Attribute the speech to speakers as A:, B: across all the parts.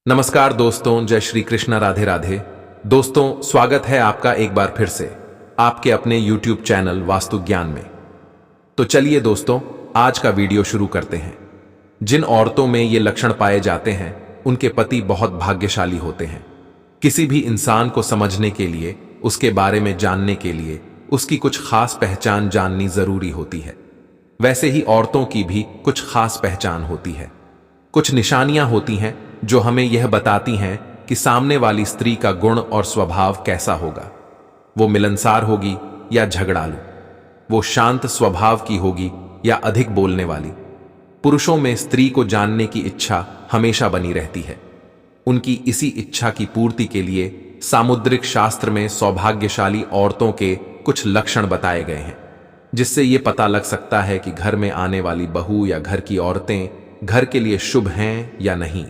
A: नमस्कार दोस्तों, जय श्री कृष्ण, राधे राधे। दोस्तों, स्वागत है आपका एक बार फिर से आपके अपने YouTube चैनल वास्तु ज्ञान में। तो चलिए दोस्तों, आज का वीडियो शुरू करते हैं। जिन औरतों में ये लक्षण पाए जाते हैं उनके पति बहुत भाग्यशाली होते हैं। किसी भी इंसान को समझने के लिए, उसके बारे में जानने के लिए उसकी कुछ खास पहचान जाननी जरूरी होती है। वैसे ही औरतों की भी कुछ खास पहचान होती है, कुछ निशानियां होती हैं जो हमें यह बताती हैं कि सामने वाली स्त्री का गुण और स्वभाव कैसा होगा। वो मिलनसार होगी या झगड़ालू, वो शांत स्वभाव की होगी या अधिक बोलने वाली। पुरुषों में स्त्री को जानने की इच्छा हमेशा बनी रहती है। उनकी इसी इच्छा की पूर्ति के लिए सामुद्रिक शास्त्र में सौभाग्यशाली औरतों के कुछ लक्षण बताए गए हैं, जिससे यह पता लग सकता है कि घर में आने वाली बहू या घर की औरतें घर के लिए शुभ हैं या नहीं।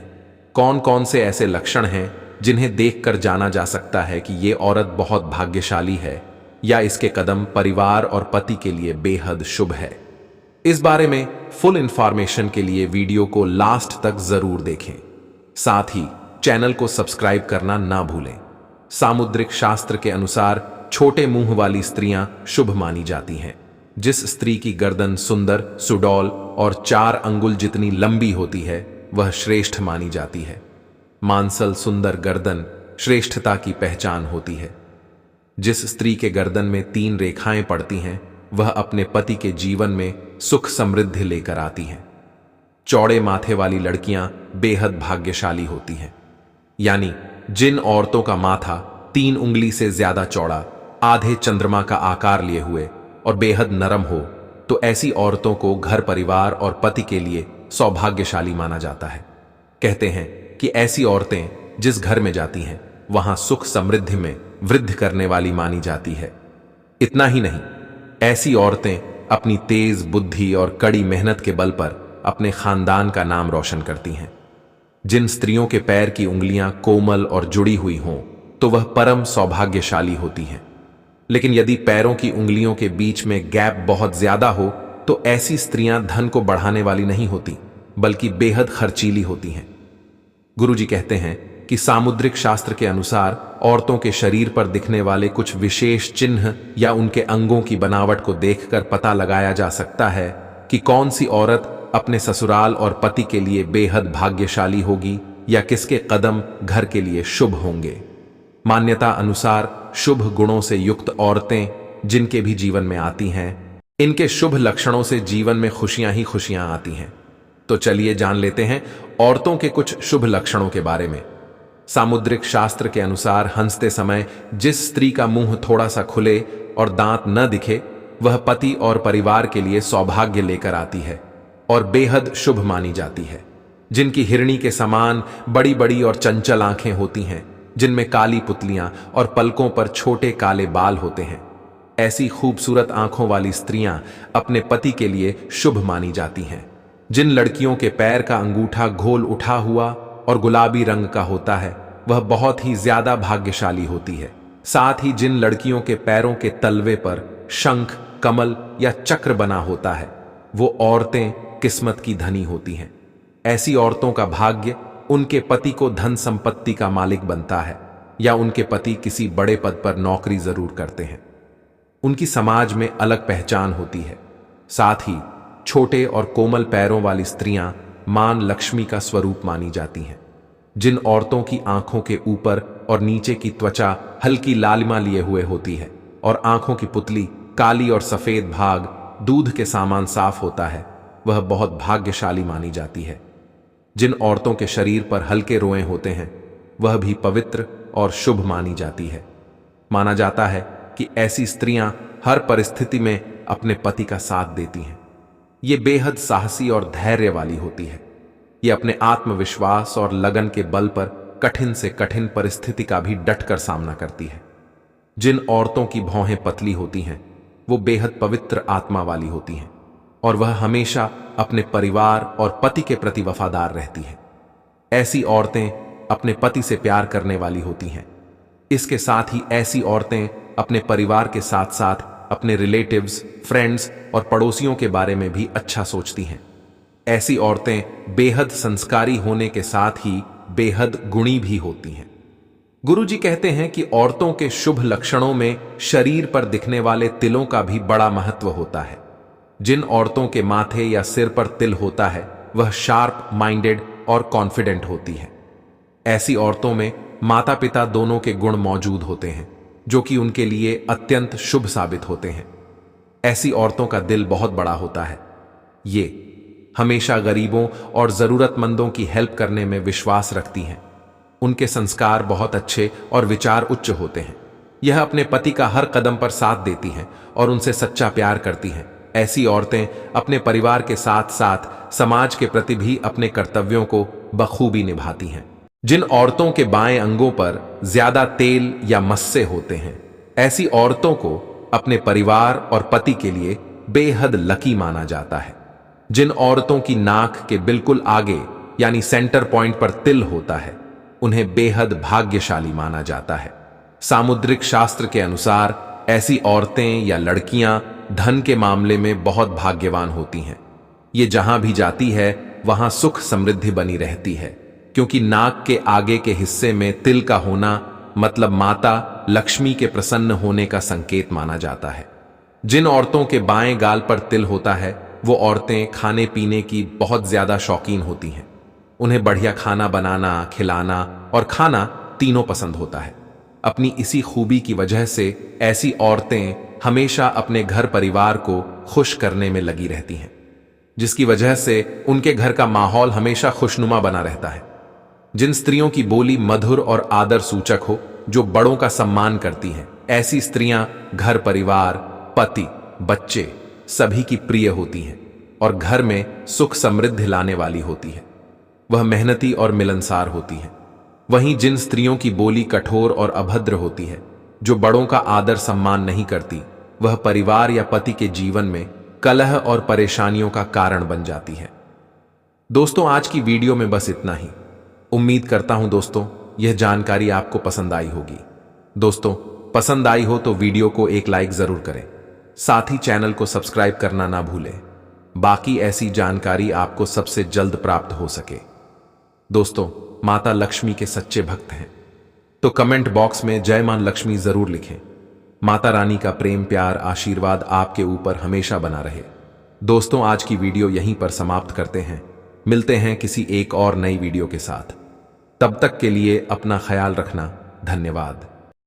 A: कौन कौन से ऐसे लक्षण हैं जिन्हें देखकर जाना जा सकता है कि ये औरत बहुत भाग्यशाली है या इसके कदम परिवार और पति के लिए बेहद शुभ है। इस बारे में फुल इंफॉर्मेशन के लिए वीडियो को लास्ट तक जरूर देखें। साथ ही चैनल को सब्सक्राइब करना ना भूलें। सामुद्रिक शास्त्र के अनुसार छोटे मुंह वाली स्त्रियां शुभ मानी जाती हैं। जिस स्त्री की गर्दन सुंदर, सुडौल और 4 अंगुल जितनी लंबी होती है वह श्रेष्ठ मानी जाती है। मांसल सुंदर गर्दन श्रेष्ठता की पहचान होती है। जिस स्त्री के गर्दन में 3 रेखाएं पड़ती हैं वह अपने पति के जीवन में सुख समृद्धि लेकर आती हैं। चौड़े माथे वाली लड़कियां बेहद भाग्यशाली होती हैं। यानी जिन औरतों का माथा 3 उंगली से ज्यादा चौड़ा, आधे चंद्रमा का आकार लिए हुए और बेहद नरम हो, तो ऐसी औरतों को घर परिवार और पति के लिए सौभाग्यशाली माना जाता है। कहते हैं कि ऐसी औरतें जिस घर में जाती हैं वहां सुख समृद्धि में वृद्धि करने वाली मानी जाती है। इतना ही नहीं, ऐसी औरतें अपनी तेज बुद्धि और कड़ी मेहनत के बल पर अपने खानदान का नाम रोशन करती हैं। जिन स्त्रियों के पैर की उंगलियां कोमल और जुड़ी हुई हों तो वह परम सौभाग्यशाली होती हैं। लेकिन यदि पैरों की उंगलियों के बीच में गैप बहुत ज्यादा हो तो ऐसी स्त्रियां धन को बढ़ाने वाली नहीं होती, बल्कि बेहद खर्चीली होती हैं। गुरुजी कहते हैं कि सामुद्रिक शास्त्र के अनुसार औरतों के शरीर पर दिखने वाले कुछ विशेष चिन्ह या उनके अंगों की बनावट को देखकर पता लगाया जा सकता है कि कौन सी औरत अपने ससुराल और पति के लिए बेहद भाग्यशाली होगी या किसके कदम घर के लिए शुभ होंगे। मान्यता अनुसार शुभ गुणों से युक्त औरतें जिनके भी जीवन में आती हैं, इनके शुभ लक्षणों से जीवन में खुशियां ही खुशियां आती हैं। तो चलिए जान लेते हैं औरतों के कुछ शुभ लक्षणों के बारे में। सामुद्रिक शास्त्र के अनुसार हंसते समय जिस स्त्री का मुंह थोड़ा सा खुले और दांत न दिखे वह पति और परिवार के लिए सौभाग्य लेकर आती है और बेहद शुभ मानी जाती है। जिनकी हिरणी के समान बड़ी बड़ी और चंचल आंखें होती हैं, जिनमें काली पुतलियां और पलकों पर छोटे काले बाल होते हैं, ऐसी खूबसूरत आंखों वाली स्त्रियां अपने पति के लिए शुभ मानी जाती हैं। जिन लड़कियों के पैर का अंगूठा गोल उठा हुआ और गुलाबी रंग का होता है वह बहुत ही ज्यादा भाग्यशाली होती है। साथ ही जिन लड़कियों के पैरों के तलवे पर शंख, कमल या चक्र बना होता है वो औरतें किस्मत की धनी होती हैं। ऐसी औरतों का भाग्य उनके पति को धन संपत्ति का मालिक बनता है या उनके पति किसी बड़े पद पर नौकरी जरूर करते हैं। उनकी समाज में अलग पहचान होती है। साथ ही छोटे और कोमल पैरों वाली स्त्रियां मां लक्ष्मी का स्वरूप मानी जाती हैं। जिन औरतों की आंखों के ऊपर और नीचे की त्वचा हल्की लालिमा लिए हुए होती है और आंखों की पुतली काली और सफेद भाग दूध के समान साफ होता है वह बहुत भाग्यशाली मानी जाती है। जिन औरतों के शरीर पर हल्के रोए होते हैं वह भी पवित्र और शुभ मानी जाती है। माना जाता है कि ऐसी स्त्रियां हर परिस्थिति में अपने पति का साथ देती हैं। ये बेहद साहसी और धैर्य वाली होती है। ये अपने आत्मविश्वास और लगन के बल पर कठिन से कठिन परिस्थिति का भी डटकर सामना करती है। जिन औरतों की भौहें पतली होती हैं वो बेहद पवित्र आत्मा वाली होती हैं और वह हमेशा अपने परिवार और पति के प्रति वफादार रहती हैं। ऐसी औरतें अपने पति से प्यार करने वाली होती हैं। इसके साथ ही ऐसी औरतें अपने परिवार के साथ साथ अपने रिलेटिव्स, फ्रेंड्स और पड़ोसियों के बारे में भी अच्छा सोचती हैं। ऐसी औरतें बेहद संस्कारी होने के साथ ही बेहद गुणी भी होती हैं। गुरुजी कहते हैं कि औरतों के शुभ लक्षणों में शरीर पर दिखने वाले तिलों का भी बड़ा महत्व होता है। जिन औरतों के माथे या सिर पर तिल होता है वह शार्प माइंडेड और कॉन्फिडेंट होती है। ऐसी औरतों में माता पिता दोनों के गुण मौजूद होते हैं जो कि उनके लिए अत्यंत शुभ साबित होते हैं। ऐसी औरतों का दिल बहुत बड़ा होता है। ये हमेशा गरीबों और जरूरतमंदों की हेल्प करने में विश्वास रखती हैं। उनके संस्कार बहुत अच्छे और विचार उच्च होते हैं। यह अपने पति का हर कदम पर साथ देती हैं और उनसे सच्चा प्यार करती हैं। ऐसी औरतें अपने परिवार के साथ साथ समाज के प्रति भी अपने कर्तव्यों को बखूबी निभाती हैं। जिन औरतों के बाएं अंगों पर ज्यादा तेल या मस्से होते हैं, ऐसी औरतों को अपने परिवार और पति के लिए बेहद लकी माना जाता है। जिन औरतों की नाक के बिल्कुल आगे यानी सेंटर पॉइंट पर तिल होता है, उन्हें बेहद भाग्यशाली माना जाता है। सामुद्रिक शास्त्र के अनुसार ऐसी औरतें या लड़कियां धन के मामले में बहुत भाग्यवान होती हैं। ये जहां भी जाती है वहां सुख समृद्धि बनी रहती है, क्योंकि नाक के आगे के हिस्से में तिल का होना मतलब माता लक्ष्मी के प्रसन्न होने का संकेत माना जाता है। जिन औरतों के बाएं गाल पर तिल होता है वो औरतें खाने पीने की बहुत ज्यादा शौकीन होती हैं। उन्हें बढ़िया खाना बनाना, खिलाना और खाना तीनों पसंद होता है। अपनी इसी खूबी की वजह से ऐसी औरतें हमेशा अपने घर परिवार को खुश करने में लगी रहती हैं, जिसकी वजह से उनके घर का माहौल हमेशा खुशनुमा बना रहता है। जिन स्त्रियों की बोली मधुर और आदर सूचक हो, जो बड़ों का सम्मान करती हैं, ऐसी स्त्रियां घर परिवार, पति, बच्चे सभी की प्रिय होती हैं और घर में सुख समृद्धि लाने वाली होती है। वह मेहनती और मिलनसार होती हैं। वहीं जिन स्त्रियों की बोली कठोर और अभद्र होती है, जो बड़ों का आदर सम्मान नहीं करती, वह परिवार या पति के जीवन में कलह और परेशानियों का कारण बन जाती है। दोस्तों, आज की वीडियो में बस इतना ही। उम्मीद करता हूं दोस्तों यह जानकारी आपको पसंद आई होगी। दोस्तों, पसंद आई हो तो वीडियो को एक लाइक जरूर करें, साथ ही चैनल को सब्सक्राइब करना ना भूलें, बाकी ऐसी जानकारी आपको सबसे जल्द प्राप्त हो सके। दोस्तों, माता लक्ष्मी के सच्चे भक्त हैं तो कमेंट बॉक्स में जय मां लक्ष्मी जरूर लिखें। माता रानी का प्रेम, प्यार, आशीर्वाद आपके ऊपर हमेशा बना रहे। दोस्तों, आज की वीडियो यहीं पर समाप्त करते हैं। मिलते हैं किसी एक और नई वीडियो के साथ। तब तक के लिए अपना ख्याल रखना। धन्यवाद।